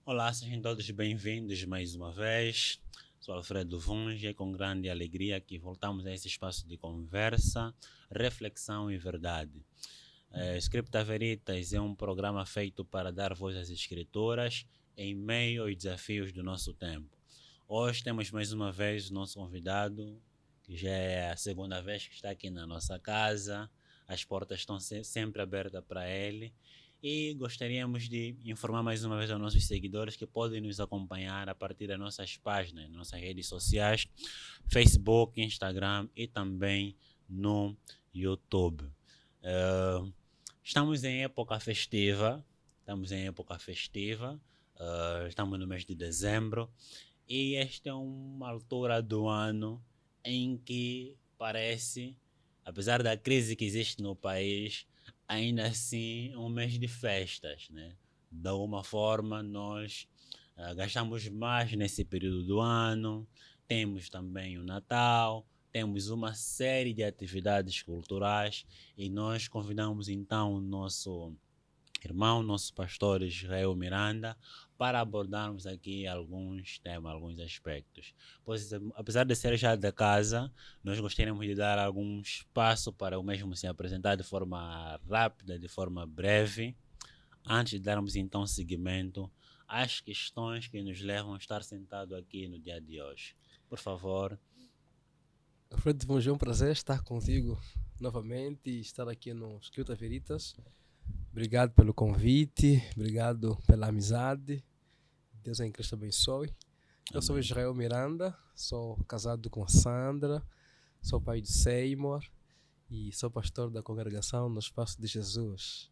Olá, sejam todos bem-vindos mais uma vez. Sou Alfredo Vunge e é com grande alegria que voltamos a esse espaço de conversa, reflexão e verdade. Scripta Veritas é um programa feito para dar voz às escritoras em meio aos desafios do nosso tempo. Hoje temos mais uma vez o nosso convidado, que já é a segunda vez que está aqui na nossa casa. As portas estão sempre abertas para ele. E gostaríamos de informar mais uma vez aos nossos seguidores que podem nos acompanhar a partir das nossas páginas, nossas redes sociais, Facebook, Instagram e também no YouTube. Estamos em época festiva, estamos no mês de dezembro e esta é uma altura do ano em que parece, apesar da crise que existe no país, ainda assim um mês de festas, né? De alguma forma nós gastamos mais nesse período do ano, temos também o Natal, temos uma série de atividades culturais e nós convidamos então o nosso irmão, nosso pastor Israel Miranda, para abordarmos aqui alguns temas, alguns aspectos. Pois, apesar de ser já da casa, nós gostaríamos de dar algum espaço para o mesmo se apresentar de forma rápida, de forma breve, antes de darmos então seguimento às questões que nos levam a estar sentado aqui no dia de hoje. Por favor. Alfredo, é um prazer estar contigo novamente e estar aqui no Scripta Veritas. Obrigado pelo convite, obrigado pela amizade. Deus em Cristo abençoe. Eu sou Israel Miranda, sou casado com Sandra, sou pai de Seymour e sou pastor da congregação no Espaço de Jesus.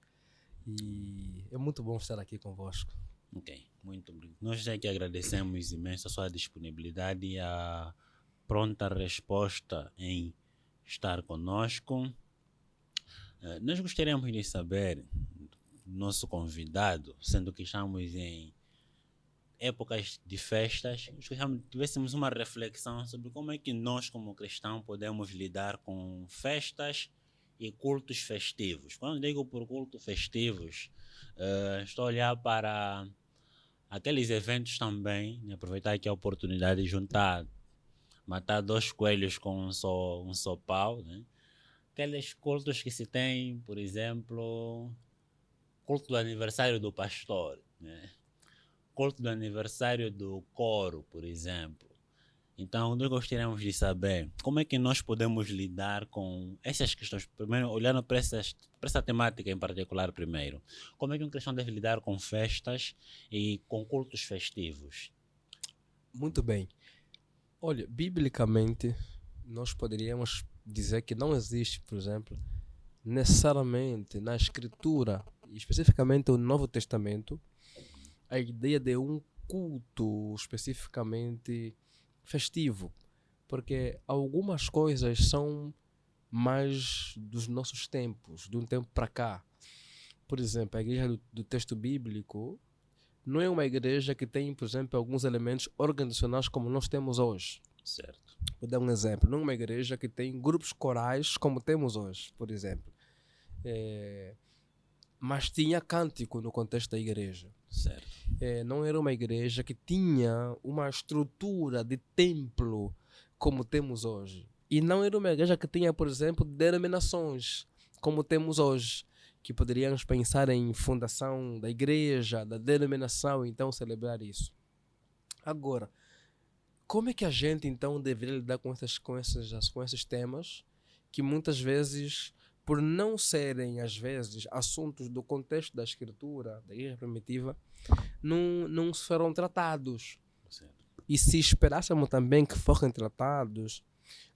E é muito bom estar aqui convosco. Ok, muito obrigado. Nós é que agradecemos imenso a sua disponibilidade e a pronta resposta em estar conosco. Nós gostaríamos de saber, nosso convidado, sendo que estamos em épocas de festas, gostaríamos que tivéssemos uma reflexão sobre como é que nós, como cristãos, podemos lidar com festas e cultos festivos. Quando digo por cultos festivos, estou a olhar para aqueles eventos também, e aproveitar aqui a oportunidade de juntar, matar dois coelhos com um só pau, né? Aqueles cultos que se tem, por exemplo, culto do aniversário do pastor, né? Culto do aniversário do coro, por exemplo. Então, nós gostaríamos de saber como é que nós podemos lidar com essas questões. Primeiro, olhando para essa temática em particular primeiro. Como é que um cristão deve lidar com festas e com cultos festivos? Muito bem. Olha, biblicamente, nós poderíamos dizer que não existe, por exemplo, necessariamente na Escritura, especificamente o Novo Testamento, a ideia de um culto especificamente festivo, porque algumas coisas são mais dos nossos tempos, de um tempo para cá. Por exemplo, a igreja do texto bíblico não é uma igreja que tem, por exemplo, alguns elementos organizacionais como nós temos hoje. Certo. Vou dar um exemplo. Não é uma igreja que tem grupos corais como temos hoje, por exemplo. Mas tinha cântico no contexto da igreja. Certo. Não era uma igreja que tinha uma estrutura de templo como temos hoje. E não era uma igreja que tinha, por exemplo, denominações como temos hoje, que poderíamos pensar em fundação da igreja, da denominação, então celebrar isso. Agora, como é que a gente então deveria lidar com esses temas que muitas vezes, por não serem às vezes assuntos do contexto da escritura, da igreja primitiva, não serão tratados? Certo. E se esperássemos também que fossem tratados,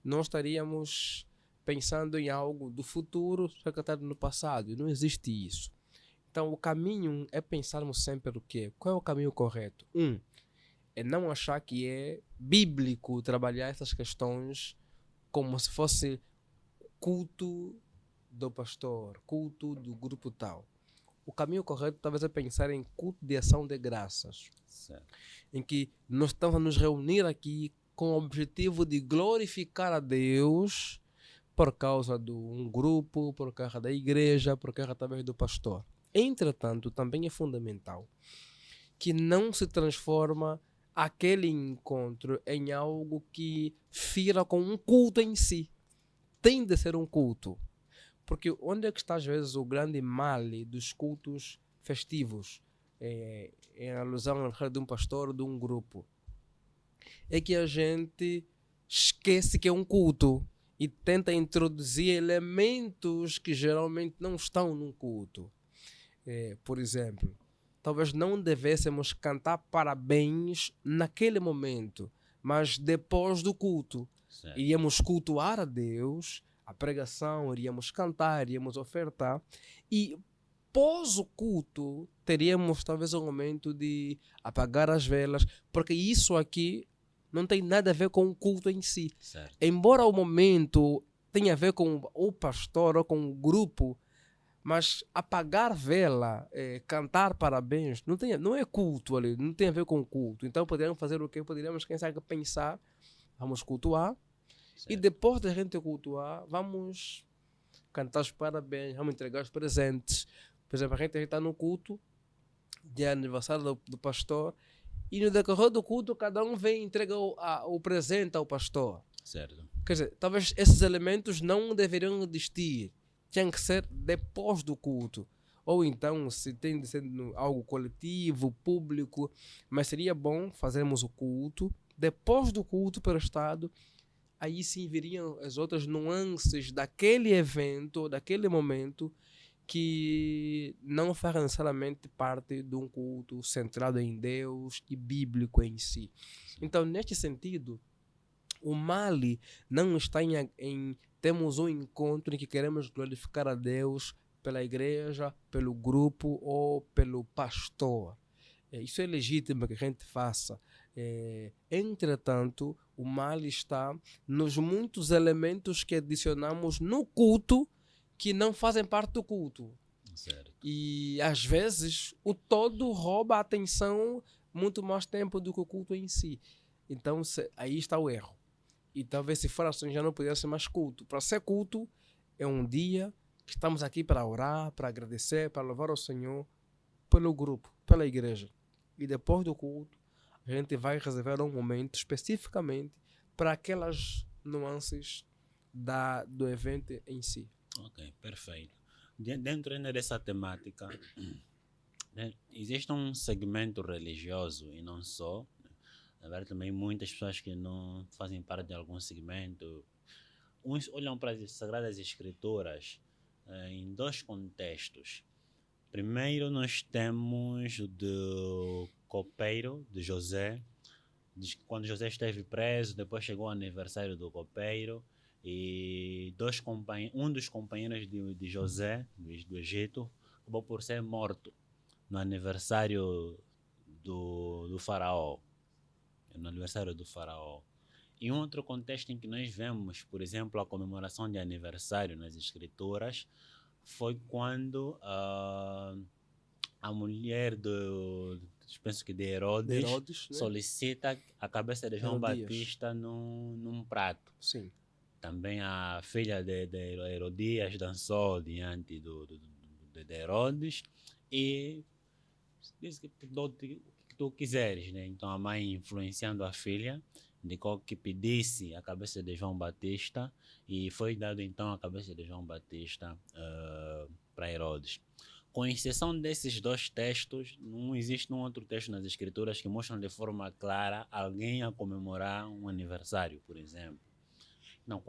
nós estaríamos pensando em algo do futuro tratado no passado. E não existe isso. Então o caminho é pensarmos sempre o quê? Qual é o caminho correto? É não achar que é bíblico trabalhar essas questões como se fosse culto do pastor, culto do grupo tal. O caminho correto talvez é pensar em culto de ação de graças, Certo. em que nós estamos a nos reunir aqui com o objetivo de glorificar a Deus por causa de um grupo, por causa da igreja, por causa talvez do pastor. Entretanto, também é fundamental que não se transforma aquele encontro em algo que fira com um culto em si. Tem de ser um culto. Porque onde é que está, às vezes, o grande mal dos cultos festivos, em alusão ao de um pastor ou de um grupo? É que a gente esquece que é um culto e tenta introduzir elementos que geralmente não estão num culto. Por exemplo, talvez não devêssemos cantar parabéns naquele momento, mas depois do culto. Certo. Iríamos cultuar a Deus, a pregação, iríamos cantar, iríamos ofertar, e pós o culto teríamos talvez um momento de apagar as velas, porque isso aqui não tem nada a ver com o culto em si. Certo. Embora o momento tenha a ver com o pastor ou com o grupo, mas apagar vela, cantar parabéns, não é culto ali, não tem a ver com culto. Então poderíamos fazer o quê? Poderíamos, quem sabe, pensar, vamos cultuar, Certo. e depois da gente cultuar, vamos cantar os parabéns, vamos entregar os presentes. Por exemplo, a gente está no culto de aniversário do pastor, e no decorrer do culto, cada um vem e entrega o presente ao pastor. Certo. Quer dizer, talvez esses elementos não deveriam existir. Tinha que ser depois do culto. Ou então, se tem de ser algo coletivo, público, mas seria bom fazermos o culto. Depois do culto prestado, aí sim viriam as outras nuances daquele evento, daquele momento, que não faz necessariamente parte de um culto centrado em Deus e bíblico em si. Então, neste sentido, o mal não está em temos um encontro em que queremos glorificar a Deus pela igreja, pelo grupo ou pelo pastor. Isso é legítimo que a gente faça. Entretanto, o mal está nos muitos elementos que adicionamos no culto que não fazem parte do culto. Certo. E às vezes o todo rouba a atenção muito mais tempo do que o culto em si. Então aí está o erro. E talvez se for assim já não pudesse ser mais culto. Para ser culto é um dia que estamos aqui para orar, para agradecer, para louvar ao Senhor pelo grupo, pela igreja. E depois do culto a gente vai reservar um momento especificamente para aquelas nuances do evento em si. Ok, perfeito. Dentro ainda dessa temática, né, existe um segmento religioso e não só. Na verdade, também muitas pessoas que não fazem parte de algum segmento, uns olham para as Sagradas Escrituras em dois contextos. Primeiro, nós temos o do copeiro de José, quando José esteve preso, depois chegou o aniversário do copeiro e um dos companheiros de José, do Egito, acabou por ser morto no aniversário do faraó. No aniversário do faraó. E um outro contexto em que nós vemos, por exemplo, a comemoração de aniversário nas escrituras, foi quando a mulher penso que de Herodes, né? solicita a cabeça de João Herodias. Batista num prato. Sim. Também a filha de Herodias dançou diante de Herodes e disse que dou o que tu quiseres, né? Então a mãe, influenciando a filha, indicou que pedisse a cabeça de João Batista e foi dado então a cabeça de João Batista para Herodes. Com exceção desses dois textos, não existe um outro texto nas escrituras que mostram de forma clara alguém a comemorar um aniversário, por exemplo. Não,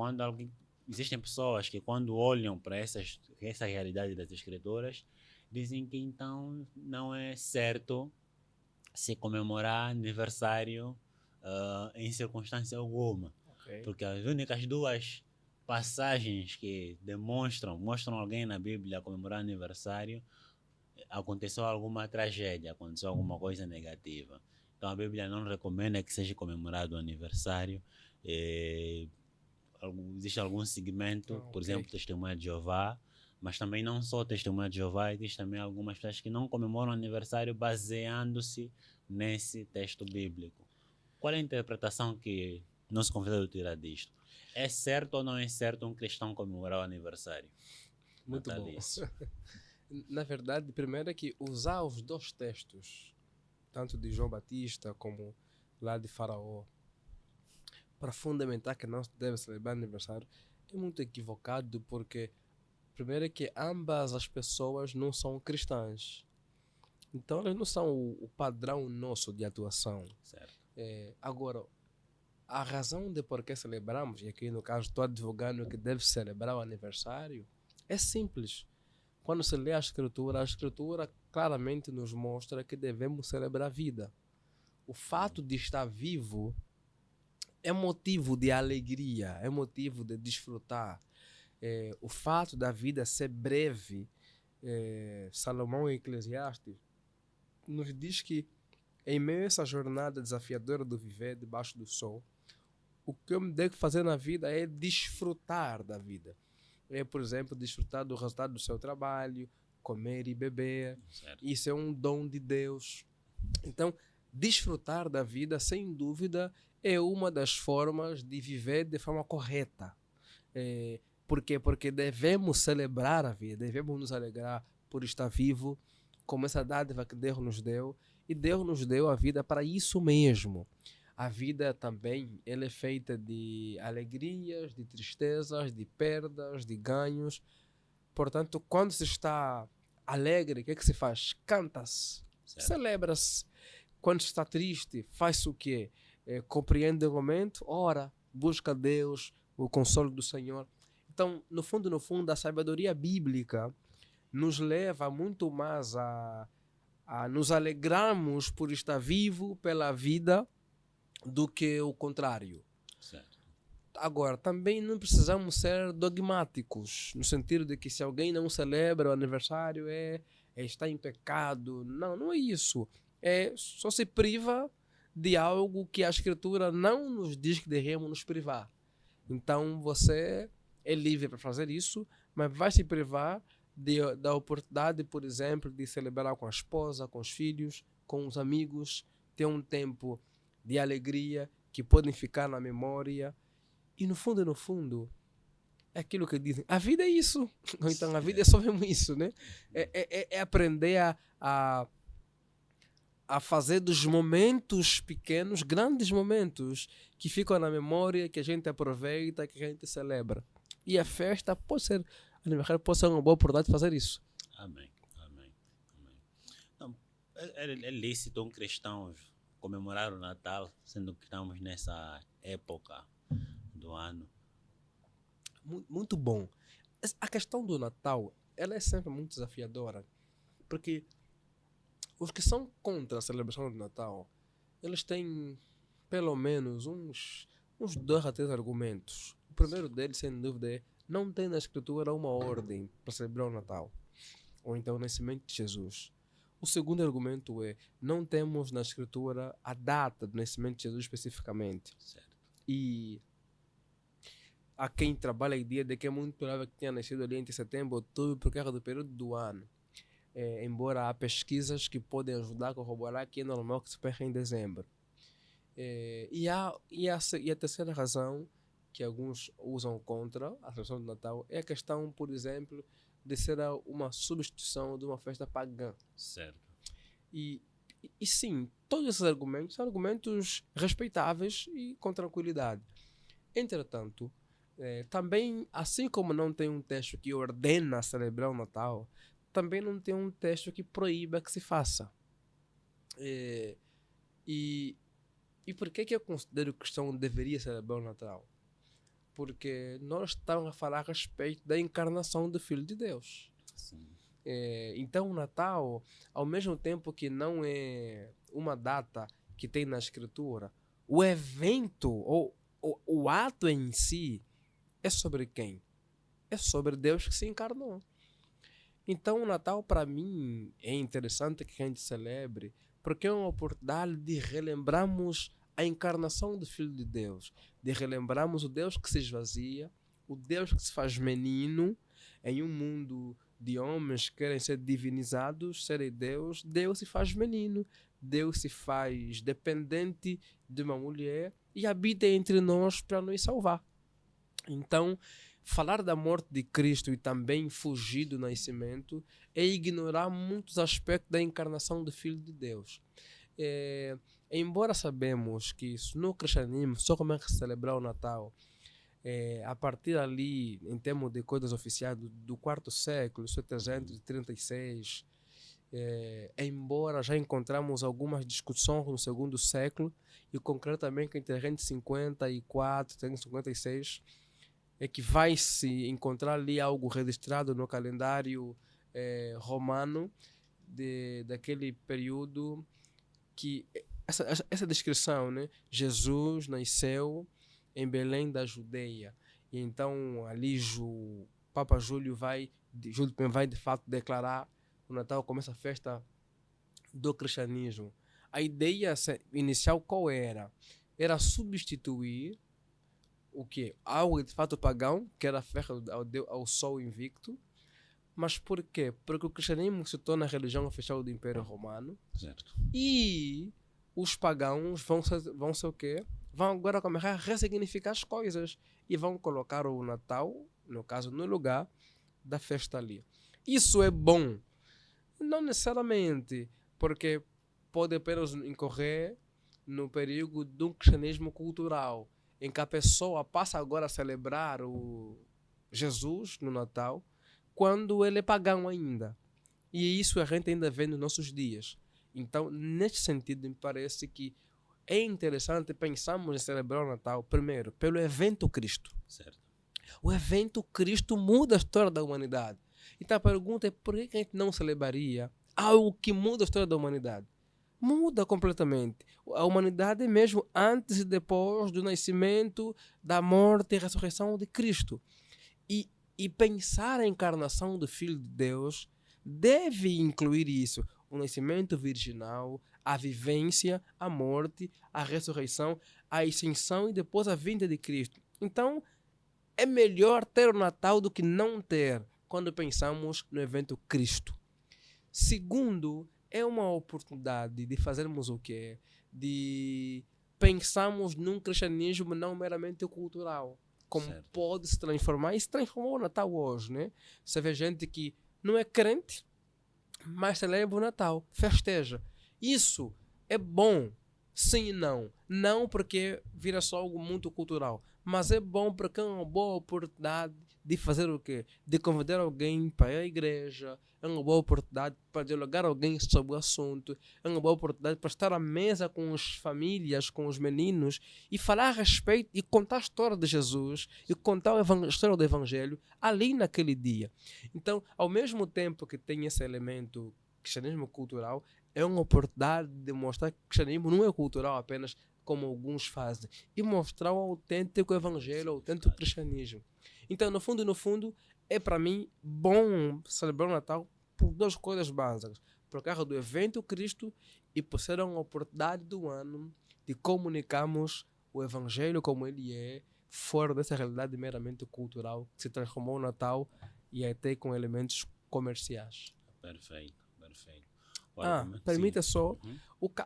existem pessoas que quando olham para essa realidade das escrituras, dizem que então não é certo se comemorar aniversário em circunstância alguma. Okay. Porque as únicas duas passagens que mostram alguém na Bíblia a comemorar aniversário, aconteceu alguma tragédia, aconteceu alguma coisa negativa. Então a Bíblia não recomenda que seja comemorado o aniversário. Existe algum segmento, por exemplo, Testemunha de Jeová, mas também não só Testemunha de Jeová, existe também algumas pessoas que não comemoram aniversário baseando-se nesse texto bíblico. Qual é a interpretação que nosso convidado tira disto? É certo ou não é certo um cristão comemorar o aniversário? Muito natalício? bom. Na verdade, primeiro é que usar os dois textos tanto de João Batista como lá de Faraó, para fundamentar que não se deve celebrar aniversário, é muito equivocado, porque primeiro é que ambas as pessoas não são cristãs. Então elas não são o padrão nosso de atuação. Certo. Agora, a razão de por que celebramos, e aqui no caso estou advogando que deve celebrar o aniversário, é simples. Quando se lê a Escritura claramente nos mostra que devemos celebrar a vida. O fato de estar vivo é motivo de alegria, é motivo de desfrutar. O fato da vida ser breve, Salomão em Eclesiastes nos diz que em meio a essa jornada desafiadora do viver debaixo do sol, o que eu me devo fazer na vida é desfrutar da vida. Por exemplo, desfrutar do resultado do seu trabalho, comer e beber. Certo. Isso é um dom de Deus. Então, desfrutar da vida, sem dúvida, é uma das formas de viver de forma correta. Por quê? Porque devemos celebrar a vida, devemos nos alegrar por estar vivo, como essa dádiva que Deus nos deu. E Deus nos deu a vida para isso mesmo. A vida também ela é feita de alegrias, de tristezas, de perdas, de ganhos. Portanto, quando se está alegre, o que é que se faz? Canta-se, celebra-se. Quando se está triste, faz-se o quê? Compreende o momento, ora, busca Deus, o consolo do Senhor. Então, no fundo, a sabedoria bíblica nos leva muito mais a nos alegrarmos por estar vivo pela vida do que o contrário. Certo. Agora, também não precisamos ser dogmáticos, no sentido de que se alguém não celebra o aniversário está em pecado. Não, não é isso. Só se priva de algo que a Escritura não nos diz que devemos nos privar. Então você é livre para fazer isso, mas vai se privar da oportunidade, por exemplo, de celebrar com a esposa, com os filhos, com os amigos, ter um tempo de alegria que podem ficar na memória. E no fundo, é aquilo que dizem, a vida é isso. Então a vida é só mesmo isso, né? É aprender a fazer dos momentos pequenos, grandes momentos, que ficam na memória, que a gente aproveita, que a gente celebra. E a festa pode ser uma boa oportunidade de fazer isso. Amém. Então, é lícito cristãos comemorar o Natal, sendo que estamos nessa época do ano? Muito bom. A questão do Natal, ela é sempre muito desafiadora, porque os que são contra a celebração do Natal, eles têm pelo menos uns 2 a 3 argumentos. O primeiro deles, sem dúvida, é não tem na Escritura uma ordem para celebrar o Natal, ou então o nascimento de Jesus. O segundo argumento é não temos na Escritura a data do nascimento de Jesus especificamente. Certo. E há quem trabalha a ideia de que é muito provável que tenha nascido ali entre setembro e outubro por causa do período do ano. Embora há pesquisas que podem ajudar a corroborar que é normal que se perca em dezembro. E a terceira razão que alguns usam contra a celebração do Natal é a questão, por exemplo, de ser uma substituição de uma festa pagã. Certo. E sim, todos esses argumentos são argumentos respeitáveis e com tranquilidade. Entretanto, também, assim como não tem um texto que ordena celebrar o Natal, também não tem um texto que proíba que se faça. E por que eu considero que o cristão deveria celebrar o Natal? Porque nós estamos a falar a respeito da encarnação do Filho de Deus. Sim. Então o Natal, ao mesmo tempo que não é uma data que tem na Escritura, o evento ou o ato em si é sobre quem? É sobre Deus que se encarnou. Então o Natal, para mim, é interessante que a gente celebre, porque é uma oportunidade de relembrarmos a encarnação do Filho de Deus, de relembrarmos o Deus que se esvazia, o Deus que se faz menino em um mundo de homens que querem ser divinizados, serem Deus. Deus se faz menino, Deus se faz dependente de uma mulher e habita entre nós para nos salvar. Então, falar da morte de Cristo e também fugir do nascimento é ignorar muitos aspectos da encarnação do Filho de Deus. Embora sabemos que no cristianismo só começa a celebrar o Natal a partir ali, em termos de coisas oficiais, do quarto século, 736, embora já encontramos algumas discussões no segundo século, e concretamente entre 354 e 356, é que vai se encontrar ali algo registrado no calendário romano daquele período, que essa descrição, né? Jesus nasceu em Belém da Judeia, e então ali Papa Júlio vai de fato declarar o Natal como essa festa do cristianismo. A ideia inicial qual era? Era substituir o que? Algo de fato pagão, que era a festa ao Sol Invicto. Mas por quê? Porque o cristianismo se torna a religião oficial do Império Romano. Certo. E os pagãos vão ser o quê? Vão agora começar a ressignificar as coisas e vão colocar o Natal, no caso, no lugar da festa ali. Isso é bom? Não necessariamente, porque pode apenas incorrer no perigo de um cristianismo cultural, em que a pessoa passa agora a celebrar o Jesus no Natal, quando ele é pagão ainda. E isso a gente ainda vê nos nossos dias. Então, neste sentido, me parece que é interessante pensarmos em celebrar o Natal, primeiro, pelo evento Cristo. Certo. O evento Cristo muda a história da humanidade. Então a pergunta é, por que a gente não celebraria algo que muda a história da humanidade? Muda completamente. A humanidade mesmo antes e depois do nascimento, da morte e ressurreição de Cristo. E pensar a encarnação do Filho de Deus deve incluir isso. O nascimento virginal, a vivência, a morte, a ressurreição, a ascensão e depois a vinda de Cristo. Então, é melhor ter o Natal do que não ter, quando pensamos no evento Cristo. Segundo, é uma oportunidade de fazermos o quê? De pensarmos num cristianismo não meramente cultural. Como certo. pode se transformar, e se transformou o Natal hoje, né? Você vê gente que não é crente, mas celebra o Natal, festeja. Isso é bom, sim e não. Não porque vira só algo muito cultural, mas é bom porque é uma boa oportunidade de fazer o quê? De convidar alguém para a igreja, é uma boa oportunidade para dialogar alguém sobre o assunto, é uma boa oportunidade para estar à mesa com as famílias, com os meninos e falar a respeito e contar a história de Jesus e contar a história do Evangelho ali naquele dia. Então, ao mesmo tempo que tem esse elemento cristianismo cultural, é uma oportunidade de mostrar que o cristianismo não é cultural apenas como alguns fazem, e mostrar o autêntico evangelho, o autêntico cristianismo. Então, no fundo, é para mim bom celebrar o Natal por duas coisas básicas. Por causa do evento Cristo e por ser uma oportunidade do ano de comunicarmos o evangelho como ele é, fora dessa realidade meramente cultural que se transformou no Natal e até com elementos comerciais. Perfeito. Permita só.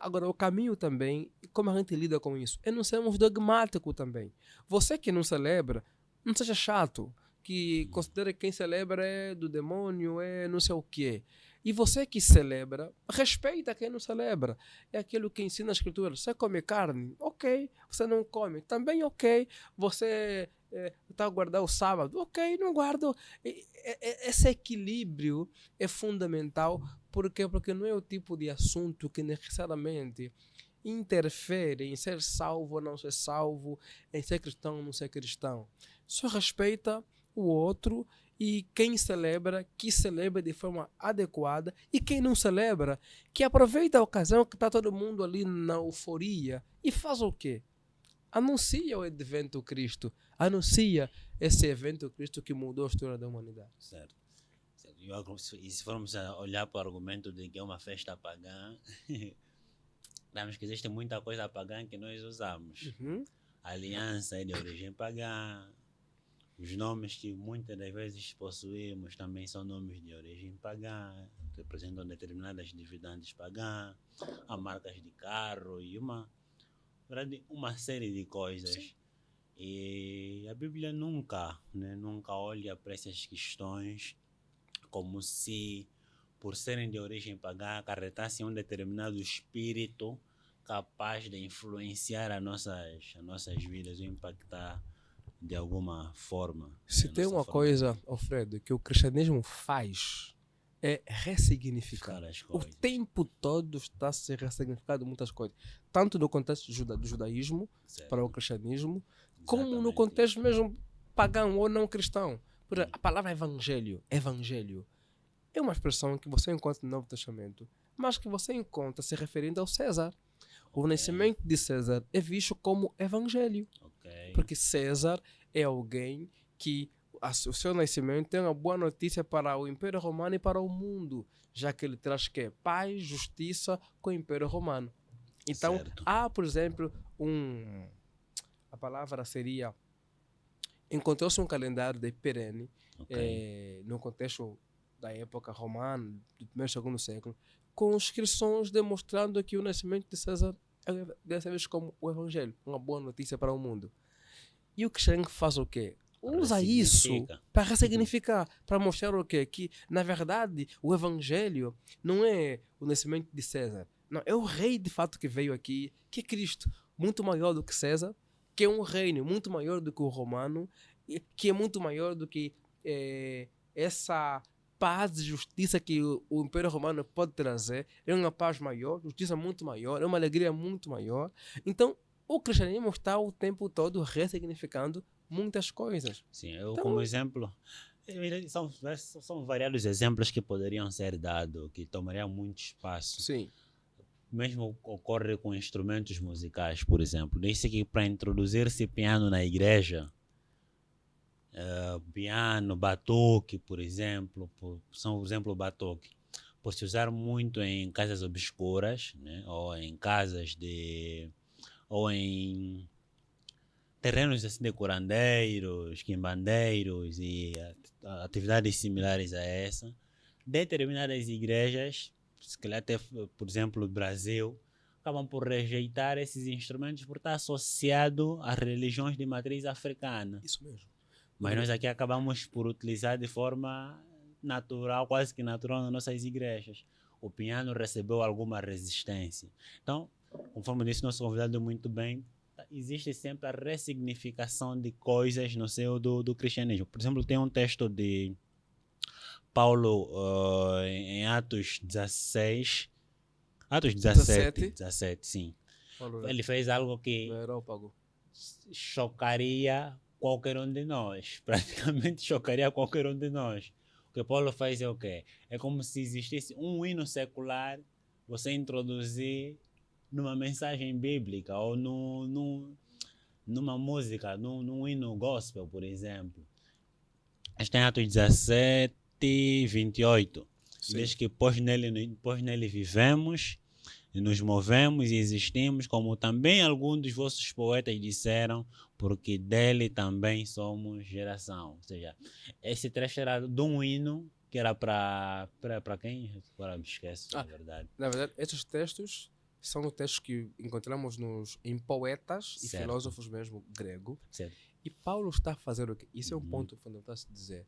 Agora, o caminho também, como a gente lida com isso, é não sermos dogmáticos também. Você que não celebra, não seja chato, que considera que quem celebra é do demônio, é não sei o quê. E você que celebra, respeita quem não celebra. É aquilo que ensina a Escritura. Você come carne? Ok. Você não come? Também ok. Você está a guardar o sábado? Ok, não guardo. Esse equilíbrio é fundamental. Por quê? Porque não é o tipo de assunto que necessariamente interfere em ser salvo ou não ser salvo, em ser cristão ou não ser cristão. Só respeita o outro, e quem celebra, que celebra de forma adequada, e quem não celebra, que aproveita a ocasião que está todo mundo ali na euforia e faz o quê? Anuncia o evento Cristo, anuncia esse evento Cristo que mudou a história da humanidade. Certo. E se formos a olhar para o argumento de que é uma festa pagã, sabemos que existe muita coisa pagã que nós usamos. A aliança é de origem pagã, os nomes que muitas das vezes possuímos também são nomes de origem pagã, representam determinadas divindades pagãs, há marcas de carro e uma série de coisas. Sim. E a Bíblia nunca olha para essas questões como se, por serem de origem pagã, acarretassem um determinado espírito capaz de influenciar as nossas vidas, ou impactar de alguma forma. Se a tem nossa uma forma coisa, Alfredo, que o cristianismo faz é ressignificar. buscar as O coisas. tempo todo está a ser ressignificado muitas coisas. Tanto no contexto do judaísmo Certo. para o cristianismo, como no Exatamente. contexto mesmo pagão ou não cristão. Por exemplo, a palavra evangelho é uma expressão que você encontra no Novo Testamento, mas que você encontra se referindo ao César. O Ok. nascimento de César é visto como evangelho. Ok. Porque César é alguém que o seu nascimento tem uma boa notícia para o Império Romano e para o mundo, já que ele traz que paz, justiça com o Império Romano. Então, Certo. há, por exemplo, a palavra seria, encontrou-se um calendário de perene, Ok. no contexto da época romana, do primeiro e segundo século, com inscrições demonstrando que o nascimento de César é dessa vez como o Evangelho, uma boa notícia para o mundo. E o cristianismo faz o quê? Usa isso Ressignifica. para ressignificar, para mostrar o quê? Que, na verdade, o Evangelho não é o nascimento de César. Não, é o rei de fato que veio aqui, que é Cristo, muito maior do que César, que é um reino muito maior do que o romano, que é muito maior do que essa paz e justiça que o Império Romano pode trazer. É uma paz maior, justiça muito maior, é uma alegria muito maior. Então, o cristianismo está o tempo todo ressignificando muitas coisas. Sim, eu Então- como exemplo, são variados exemplos que poderiam ser dados, que tomariam muito espaço. Sim, Mesmo ocorre com instrumentos musicais, por exemplo. Disse que para introduzir-se piano na igreja, piano, batuque, por exemplo, são por exemplo o batuque, por se usar muito em casas obscuras, né? Ou em terrenos assim de curandeiros, quimbandeiros e atividades similares a essa. Determinadas igrejas, se calhar até, por exemplo, o Brasil, acabam por rejeitar esses instrumentos por estar associado a religiões de matriz africana. isso mesmo. Mas nós aqui acabamos por utilizar de forma natural, quase que natural nas nossas igrejas. O piano recebeu alguma resistência. Então, conforme disse nosso convidado muito bem, existe sempre a ressignificação de coisas no seio do cristianismo. Por exemplo, tem um texto de Paulo em Atos 16. Atos 17, sim. Ele fez algo que No Aerópago. chocaria qualquer um de nós. Praticamente chocaria qualquer um de nós. O que Paulo faz é o quê? É como se existisse um hino secular, você introduzir numa mensagem bíblica ou numa música, num hino gospel, por exemplo. Está em Atos 17, 28. Sim. Diz que pois nele vivemos, e nos movemos e existimos, como também alguns dos vossos poetas disseram, porque dele também somos geração. Ou seja, esse trecho era de um hino que era para quem? Agora me esqueço, na verdade. Na verdade, esses textos são textos que encontramos em poetas e Certo. filósofos mesmo grego. Certo. E Paulo está a fazer o quê? Isso é um ponto fundamental a se dizer.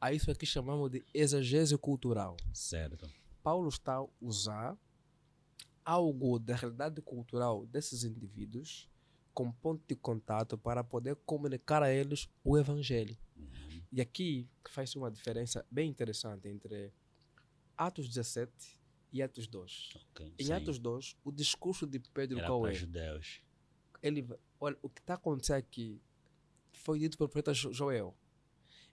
A isso aqui chamamos de exegese cultural. Certo. Paulo está a usar algo da realidade cultural desses indivíduos como ponto de contato para poder comunicar a eles o evangelho. E aqui faz uma diferença bem interessante entre Atos 17 e Atos 2. Okay, Em sim. Atos 2, o discurso de Pedro Era qual para é? judeus. Olha, o que está acontecendo aqui foi dito pelo profeta Joel.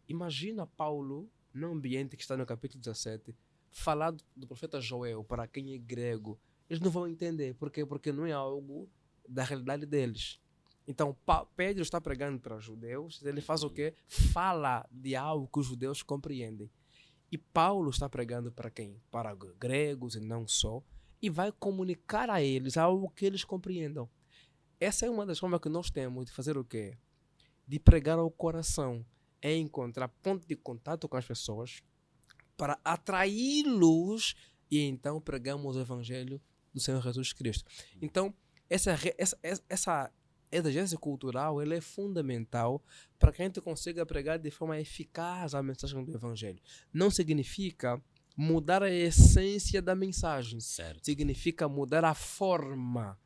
Imagina Paulo, no ambiente que está no capítulo 17, falar do profeta Joel para quem é grego. Eles não vão entender. Por quê? Porque não é algo da realidade deles. Então, Pedro está pregando para os judeus. Ele faz o quê? Fala de algo que os judeus compreendem. E Paulo está pregando para quem? Para gregos e não só. E vai comunicar a eles algo que eles compreendam. Essa é uma das formas que nós temos de fazer o quê? De pregar ao coração. É encontrar ponto de contato com as pessoas para atraí-los e então pregamos o evangelho do Senhor Jesus Cristo. Então, essa exegese cultural ela é fundamental para que a gente consiga pregar de forma eficaz a mensagem do evangelho. Não significa mudar a essência da mensagem. Certo. Significa mudar a forma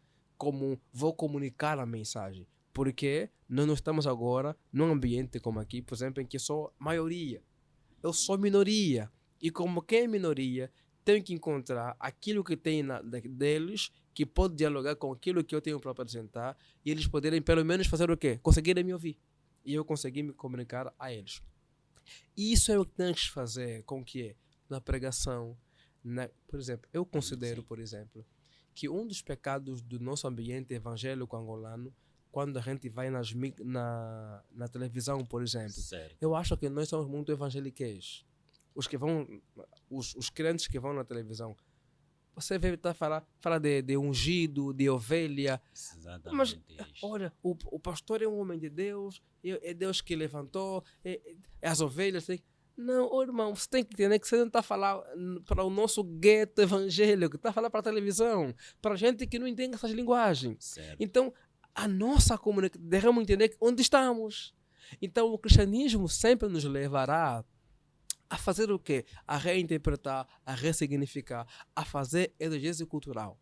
como vou comunicar a mensagem. Porque nós não estamos agora num ambiente como aqui, por exemplo, em que sou maioria. Eu sou minoria. E como quem é minoria, tenho que encontrar aquilo que tem deles, que pode dialogar com aquilo que eu tenho para apresentar, e eles poderem pelo menos fazer o quê? Conseguirem me ouvir. E eu conseguir me comunicar a eles. Isso é o que tens que fazer com que na pregação, por exemplo, eu considero, por exemplo, que um dos pecados do nosso ambiente evangélico angolano, quando a gente vai na televisão, por exemplo, Certo. eu acho que nós somos muito evangeliquez. Os crentes que vão na televisão, você vê fala de ungido, de ovelha. Exatamente. Mas olha, o pastor é um homem de Deus, é Deus que levantou, é as ovelhas. Não, oh, irmão, você tem que entender que você não está falando para o nosso gueto evangélico, está falando para a televisão, para gente que não entende essas linguagens. Certo. Então, a nossa comunicação, devemos entender onde estamos. Então, o cristianismo sempre nos levará a fazer o quê? A reinterpretar, a ressignificar, a fazer exegese cultural.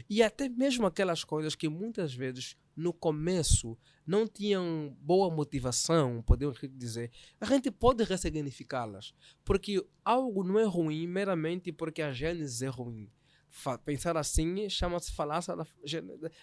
E até mesmo aquelas coisas que muitas vezes no começo não tinham boa motivação, podemos dizer, a gente pode ressignificá-las. Porque algo não é ruim meramente porque a gênese é ruim. Pensar assim chama-se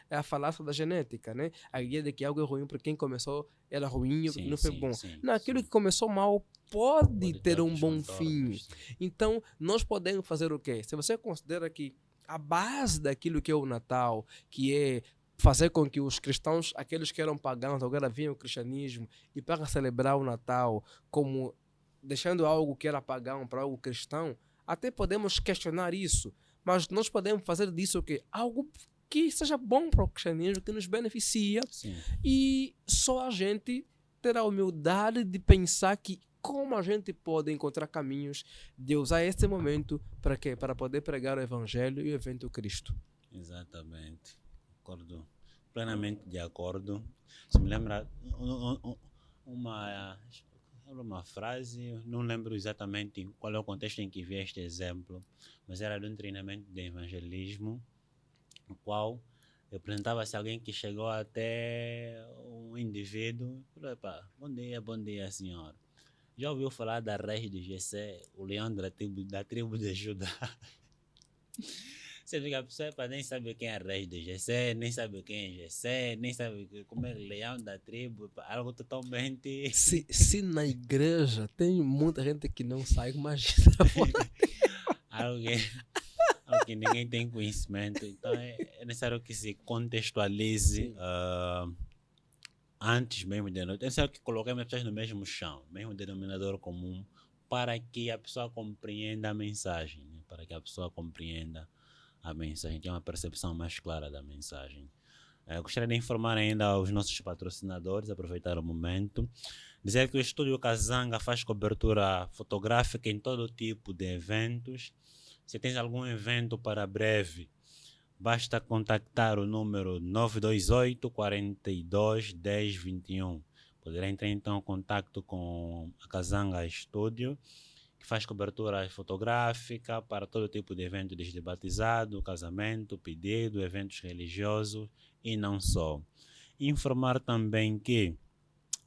a falácia da genética, né? A ideia de que algo é ruim porque quem começou era ruim e não foi bom. Não, aquilo que começou mal pode ter um bom fim. Então, nós podemos fazer o quê? Se você considera que a base daquilo que é o Natal, que é fazer com que os cristãos, aqueles que eram pagãos, agora vinham o cristianismo e para celebrar o Natal, como deixando algo que era pagão para algo cristão, até podemos questionar isso. Mas nós podemos fazer disso o quê? Algo que seja bom para o cristianismo, que nos beneficia. Sim. E só a gente ter a humildade de pensar que como a gente pode encontrar caminhos de usar esse momento para quê? Para poder pregar o Evangelho e o evento Cristo. Exatamente. Concordo. Plenamente de acordo. Se me lembra uma frase, não lembro exatamente qual é o contexto em que vi este exemplo, mas era de um treinamento de evangelismo, no qual apresentava-se alguém que chegou até um indivíduo e falou: bom dia, senhor. Já ouviu falar da raiz de Jessé, o leão da tribo de Judá? Você fica, a pessoa nem sabe quem é a raiz de Jessé, nem sabe quem é Jessé, nem sabe como é o leão da tribo, algo totalmente... Se na igreja tem muita gente que não sai, imagina. algo que ninguém tem conhecimento. Então é necessário que se contextualize antes mesmo de nós. É necessário que coloquemos as pessoas no mesmo chão, mesmo denominador comum, para que a pessoa compreenda a mensagem, né? Para que a pessoa compreenda a mensagem, tenha uma percepção mais clara da mensagem. Gostaria de informar ainda aos nossos patrocinadores, aproveitar o momento, dizer que o Estúdio Kazanga faz cobertura fotográfica em todo tipo de eventos. Se tens algum evento para breve, basta contactar o número 928 42 10 21. Poderá entrar então em contato com a Kazanga Estúdio, que faz cobertura fotográfica para todo tipo de evento, desde batizado, casamento, pedido, eventos religiosos e não só. Informar também que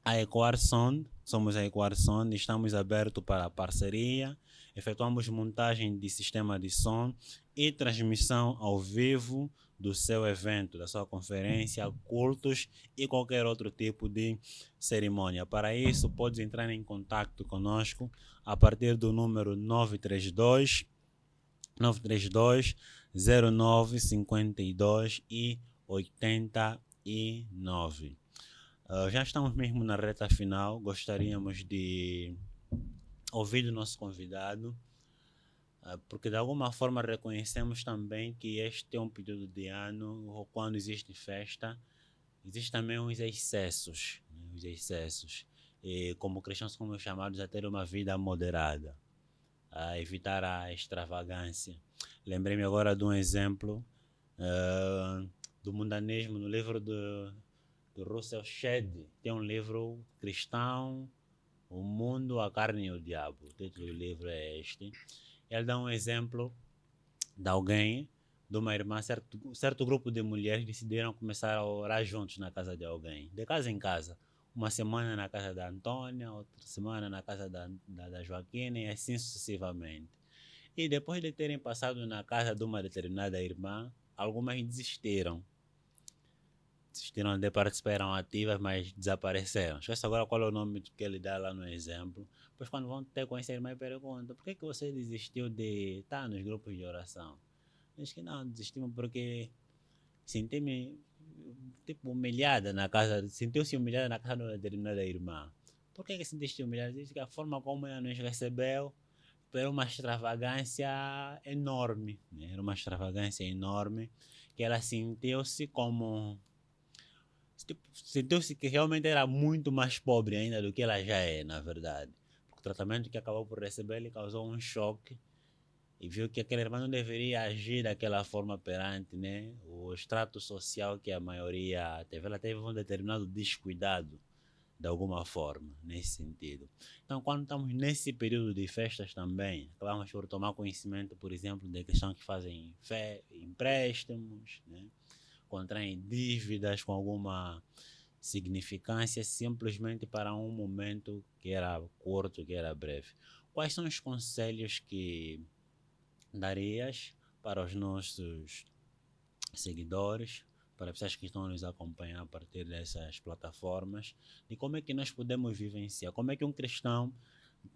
a Ecoar Sound, somos a Ecoar Sound, estamos abertos para a parceria, efetuamos montagem de sistema de som e transmissão ao vivo do seu evento, da sua conferência, cultos e qualquer outro tipo de cerimônia. Para isso, pode entrar em contato conosco a partir do número 932 09 52 e 89. Já estamos mesmo na reta final. Gostaríamos de ouvir do nosso convidado, porque de alguma forma reconhecemos também que este é um período de ano, ou quando existe festa, existem também os excessos, né? Os excessos. E como cristãos somos chamados a ter uma vida moderada, a evitar a extravagância. Lembrei-me agora de um exemplo do mundanismo no livro do Russell Shedd. Tem um livro cristão, O Mundo, a Carne e o Diabo. O título do livro é este. Ele dá um exemplo de alguém de uma irmã, certo grupo de mulheres decidiram começar a orar juntos na casa de alguém, de casa em casa. Uma semana na casa da Antônia, outra semana na casa da Joaquina e assim sucessivamente. E depois de terem passado na casa de uma determinada irmã, algumas desistiram. Desistiram de participar, eram ativas, mas desapareceram. Esquece agora qual é o nome que ele dá lá no exemplo. Depois quando vão ter com essa irmã, perguntam, por que você desistiu de estar nos grupos de oração? Diz que não, desistimos porque senti-me tipo humilhada na casa, sentiu-se humilhada na casa de uma determinada irmã. Por que sentiste humilhada? Diz que a forma como ela nos recebeu era uma extravagância enorme, né? Era uma extravagância enorme que ela sentiu-se como tipo, sentiu-se que realmente era muito mais pobre ainda do que ela já é, na verdade. Porque o tratamento que acabou por receber lhe causou um choque e viu que aquela irmã não deveria agir daquela forma perante, né, o extrato social que a maioria teve. Ela teve um determinado descuidado de alguma forma, nesse sentido. Então, quando estamos nesse período de festas também, acabamos por tomar conhecimento, por exemplo, de questão que fazem empréstimos, né, contraem dívidas com alguma significância simplesmente para um momento que era curto, que era breve. Quais são os conselhos que darias para os nossos seguidores, para pessoas que estão a nos acompanhar a partir dessas plataformas, de como é que nós podemos vivenciar, como é que um cristão,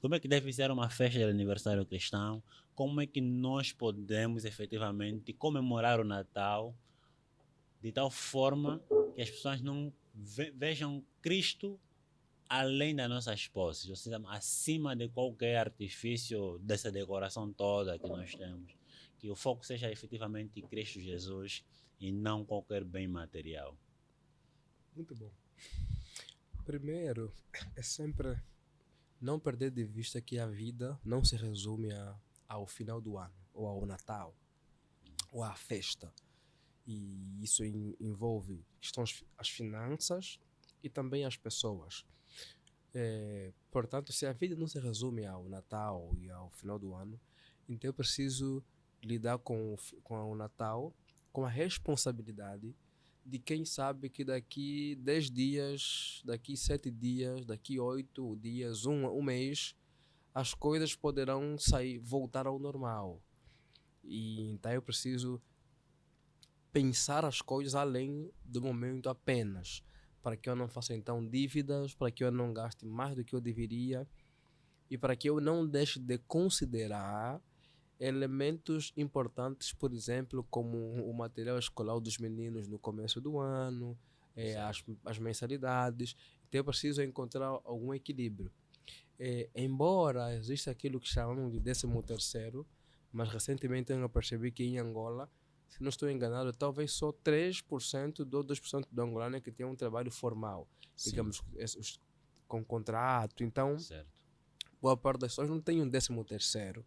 como é que deve ser uma festa de aniversário cristão, como é que nós podemos efetivamente comemorar o Natal de tal forma que as pessoas não vejam Cristo além das nossas posses, ou seja, acima de qualquer artifício dessa decoração toda que nós temos. Que o foco seja efetivamente Cristo Jesus e não qualquer bem material. Muito bom. Primeiro, é sempre não perder de vista que a vida não se resume ao final do ano, ou ao Natal, ou à festa. E isso envolve as finanças e também as pessoas. Portanto, se a vida não se resume ao Natal e ao final do ano, então eu preciso lidar com o Natal com a responsabilidade de quem sabe que daqui 10 dias, daqui 7 dias, daqui 8 dias, um mês, as coisas poderão voltar ao normal. E então eu preciso pensar as coisas além do momento apenas, para que eu não faça então dívidas, para que eu não gaste mais do que eu deveria e para que eu não deixe de considerar elementos importantes, por exemplo, como o material escolar dos meninos no começo do ano, as mensalidades. Então eu preciso encontrar algum equilíbrio. Embora exista aquilo que chamamos de 13º, mas recentemente eu percebi que em Angola, se não estou enganado, talvez só 3% ou 2% do angolano é que tem um trabalho formal, digamos, com contrato. Então, certo, boa parte das pessoas não tem um 13º.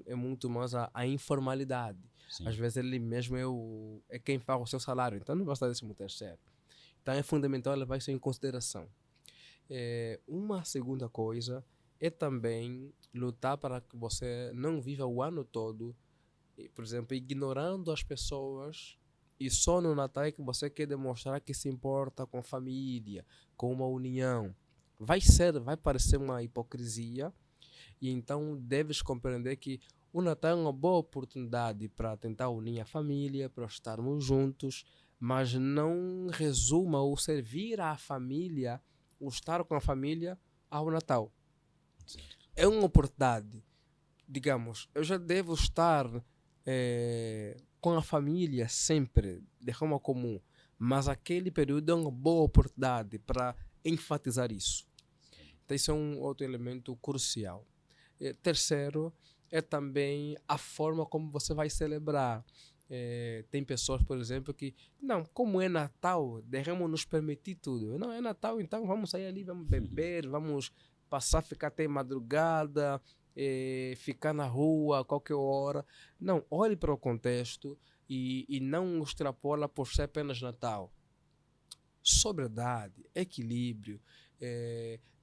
É muito mais a informalidade. sim. Às vezes ele mesmo é quem paga o seu salário, então não basta 13º. Então é fundamental levar isso em consideração. Uma segunda coisa é também lutar para que você não viva o ano todo, por exemplo, ignorando as pessoas, e só no Natal é que você quer demonstrar que se importa com a família, com uma união. Vai parecer uma hipocrisia, e então deves compreender que o Natal é uma boa oportunidade para tentar unir a família, para estarmos juntos, mas não resuma ou servir à família, o estar com a família ao Natal. Certo. É uma oportunidade. Digamos, eu já devo estar com a família sempre, de forma comum, mas aquele período é uma boa oportunidade para enfatizar isso. Então, isso é um outro elemento crucial. Terceiro, é também a forma como você vai celebrar. Tem pessoas, por exemplo, que, não, como é Natal, devemos nos permitir tudo. Não, é Natal, então vamos sair ali, vamos beber, vamos ficar até madrugada, ficar na rua a qualquer hora. Não, olhe para o contexto e não extrapola por ser apenas Natal. Sobriedade, equilíbrio,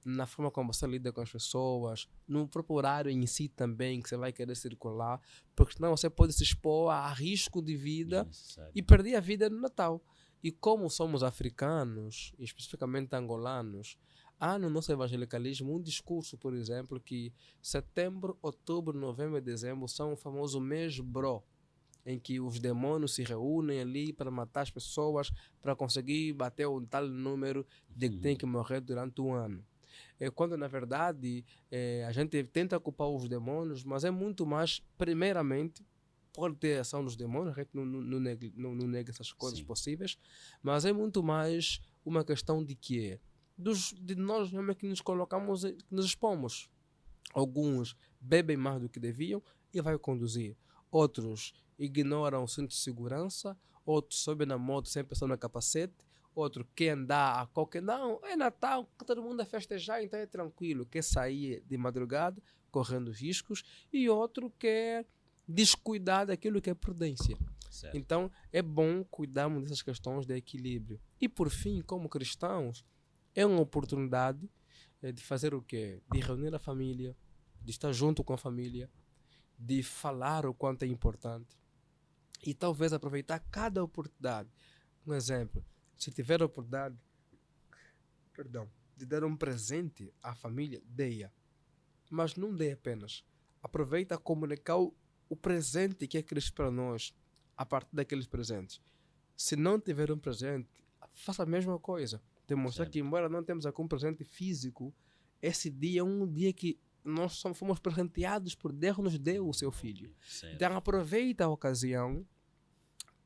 na forma como você lida com as pessoas, no próprio horário em si também, que você vai querer circular, porque senão você pode se expor a risco de vida Desnecessário. e perder a vida no Natal. E como somos africanos, e especificamente angolanos, há no nosso evangelicalismo um discurso, por exemplo, que setembro, outubro, novembro e dezembro são o famoso mês bro, em que os demônios se reúnem ali para matar as pessoas, para conseguir bater um tal número de que tem que morrer durante um ano. Quando na verdade a gente tenta culpar os demônios, mas é muito mais, primeiramente, pode ter ação dos demônios, a gente não nega essas coisas Sim. possíveis, mas é muito mais uma questão de quê? De nós realmente que nos colocamos, que nos expomos. Alguns bebem mais do que deviam e vai conduzir. Outros ignoram o cinto de segurança. Outros sobem na moto sem pensar no capacete. Outro quer andar a qualquer... Não, é Natal, todo mundo a festejar, então é tranquilo. Quer sair de madrugada, correndo riscos. E outro quer descuidar daquilo que é prudência. Certo. Então é bom cuidarmos dessas questões de equilíbrio. E por fim, como cristãos, é uma oportunidade de fazer o quê? De reunir a família, de estar junto com a família, de falar o quanto é importante e talvez aproveitar cada oportunidade. Um exemplo, se tiver a oportunidade, de dar um presente à família, dê-a. Mas não dê apenas. Aproveita a comunicar o presente que é Cristo para nós a partir daqueles presentes. Se não tiver um presente, faça a mesma coisa. Demonstrar Certo. que, embora não temos algum presente físico, esse dia é um dia que nós fomos presenteados por Deus, nos deu o seu Filho. Certo. Então aproveita a ocasião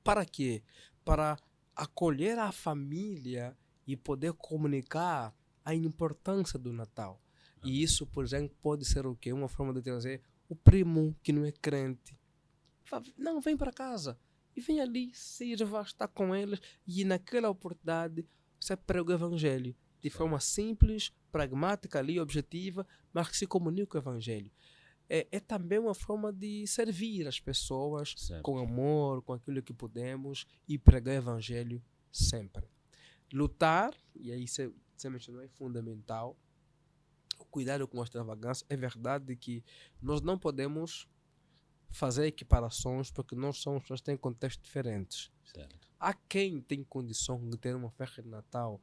para quê? Para acolher a família e poder comunicar a importância do Natal. E isso, por exemplo, pode ser o quê? Uma forma de trazer o primo que não é crente. Não, vem para casa. E vem ali, sirva, está com eles. E naquela oportunidade, você prega o evangelho. De forma simples, pragmática ali, objetiva, mas que se comunica com o evangelho. É também uma forma de servir as pessoas Certo. com amor, com aquilo que podemos e pregar o evangelho sempre. Lutar, e aí você mencionou, é fundamental. Cuidado com a extravagância. É verdade que nós não podemos fazer equiparações porque nós somos pessoas que têm contextos diferentes. Certo. Há quem tem condição de ter uma festa de Natal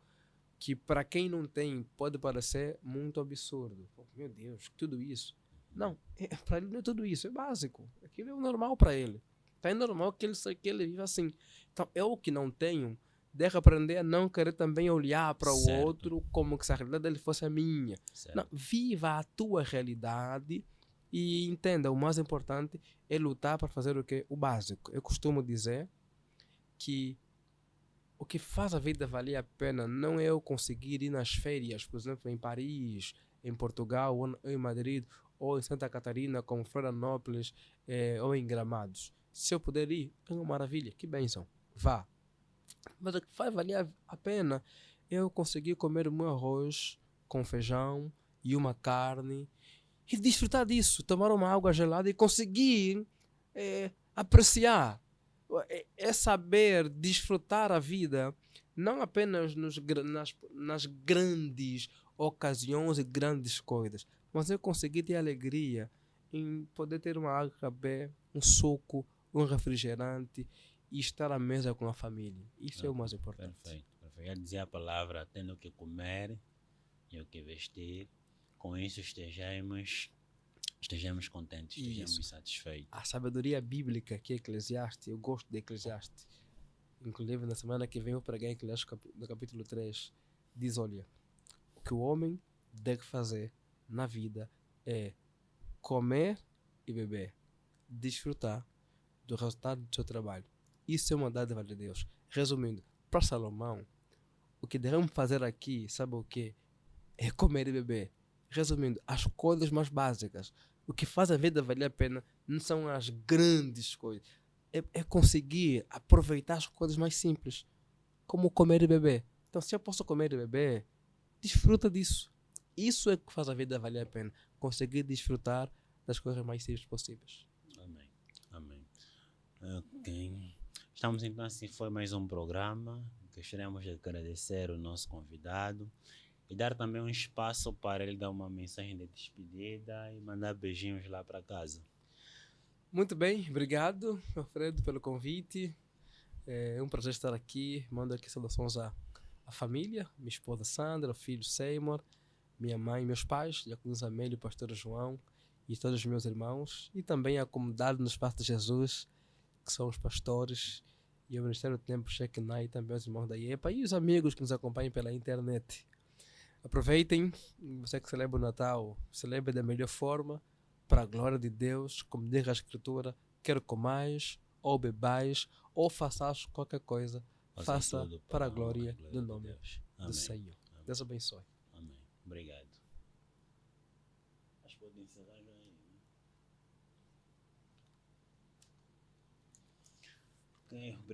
que para quem não tem pode parecer muito absurdo. Meu Deus, tudo isso. Não, para ele não é tudo isso, é básico. Aquilo é o normal para ele. Então é normal que ele viva assim. Então eu que não tenho, devo aprender a não querer também olhar para o Certo. outro como se a realidade dele fosse a minha. Certo. Não, viva a tua realidade e entenda, o mais importante é lutar para fazer o quê? O básico. Eu costumo dizer que o que faz a vida valer a pena não é eu conseguir ir nas férias, por exemplo, em Paris, em Portugal, ou em Madrid, ou em Santa Catarina, como Florianópolis, ou em Gramados. Se eu puder ir, é uma maravilha, que bênção, vá. Mas o que faz valer a pena é eu conseguir comer o meu arroz com feijão e uma carne e desfrutar disso, tomar uma água gelada e conseguir apreciar. É saber desfrutar a vida, não apenas nas grandes ocasiões e grandes coisas, mas eu conseguir ter alegria em poder ter uma água a beber, um suco, um refrigerante e estar à mesa com a família. Isso é o mais importante. Perfeito. Já dizia a palavra, tendo o que comer e o que vestir, com isso estejamos contentes, estejamos satisfeitos. A sabedoria bíblica que é Eclesiastes, eu gosto de Eclesiastes. Inclusive, na semana que vem eu preguei Eclesiastes no capítulo 3. Diz, olha, o que o homem deve fazer na vida é comer e beber, desfrutar do resultado do seu trabalho. Isso é uma dádiva de Deus. Resumindo, para Salomão, o que devemos fazer aqui, sabe o que? É comer e beber. Resumindo, as coisas mais básicas. O que faz a vida valer a pena não são as grandes coisas. É conseguir aproveitar as coisas mais simples, como comer e beber. Então, se eu posso comer e beber, desfruta disso. Isso é que faz a vida valer a pena. Conseguir desfrutar das coisas mais simples possíveis. Amém. Amém. Ok. Estamos então, assim, foi mais um programa. Gostaríamos de agradecer o nosso convidado e dar também um espaço para ele dar uma mensagem de despedida e mandar beijinhos lá para casa. Muito bem, obrigado, Alfredo, pelo convite. É um prazer estar aqui. Mando aqui saudações à família, minha esposa Sandra, o filho Seymour, minha mãe, meus pais, Diáconos Amélio, Pastor João e todos os meus irmãos, e também a comunidade no Espaço de Jesus, que são os pastores, e o Ministério do Tempo Shekinah, e também os irmãos da IEPA e os amigos que nos acompanham pela internet. Aproveitem, você que celebra o Natal, celebre da melhor forma, para a glória de Deus, como diz a Escritura, quer comais, ou bebais, ou façais qualquer coisa, faça tudo para a honra e glória do de nome Deus. do Amém. Senhor. Amém. Deus abençoe. Amém. Obrigado. Acho que pode encerrar já aí, né? Ok, obrigado.